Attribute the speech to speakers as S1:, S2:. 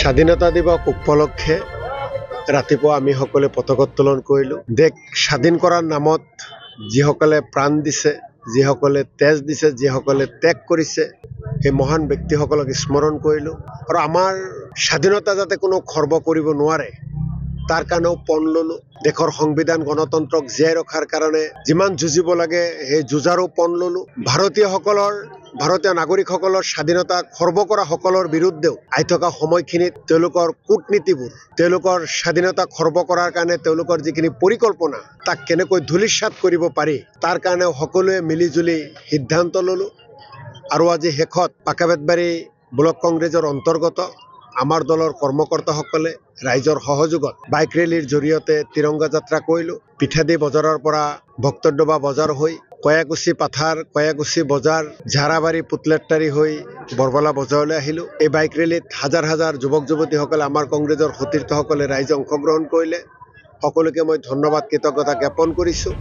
S1: স্বাধীনতা দিৱস উপলক্ষে ৰাতিপুৱা আমি সকলে পতাকা উত্তোলন কৰিলোঁ। দেশ স্বাধীন কৰাৰ নামত যিসকলে প্ৰাণ দিছে, যিসকলে তেজ দিছে, যিসকলে ত্যাগ কৰিছে, সেই মহান ব্যক্তিসকলক স্মৰণ কৰিলোঁ। আৰু আমাৰ স্বাধীনতা যাতে কোনো খৰ্ব কৰিব নোৱাৰে তাৰ কাৰণেও পণ ল'লোঁ। দেশৰ সংবিধান গণতন্ত্ৰক জীয়াই ৰখাৰ কাৰণে যিমান যুঁজিব লাগে সেই যুঁজাৰো পণ ল'লোঁ। ভাৰতীয় নাগৰিকসকলৰ স্বাধীনতা খৰ্ব কৰা সকলৰ বিৰুদ্ধেও আহি থকা সময়খিনিত তেওঁলোকৰ কূটনীতিবোৰ, তেওঁলোকৰ স্বাধীনতা খৰ্ব কৰাৰ কাৰণে তেওঁলোকৰ যিখিনি পৰিকল্পনা তাক কেনেকৈ ধূলিসাৎ কৰিব পাৰি তাৰ কাৰণে সকলোৱে মিলিজুলি সিদ্ধান্ত ল'লোঁ। আৰু আজি শেষত পাকাবেতবাৰী ব্লক কংগ্ৰেছৰ অন্তৰ্গত আমাৰ দলৰ কৰ্মকৰ্তাসকলে ৰাইজৰ সহযোগত বাইক ৰেলীৰ জৰিয়তে তিৰংগা যাত্ৰা কৰিলোঁ। পিঠাদি বজাৰৰ পৰা ভক্তডোবা বজাৰ হৈ কয়াকুছি পাথাৰ, কয়াকুছি বজাৰ, ঝাৰাবাৰী পুতলেটাৰী হৈ বৰবলা বজাৰলৈ আহিলোঁ। এই বাইক ৰেলীত হাজাৰ হাজাৰ যুৱক যুৱতীসকলে, আমাৰ কংগ্ৰেছৰ সতীৰ্থসকলে ৰাইজে অংশগ্ৰহণ কৰিলে। সকলোকে মই ধন্যবাদ, কৃতজ্ঞতা জ্ঞাপন কৰিছোঁ।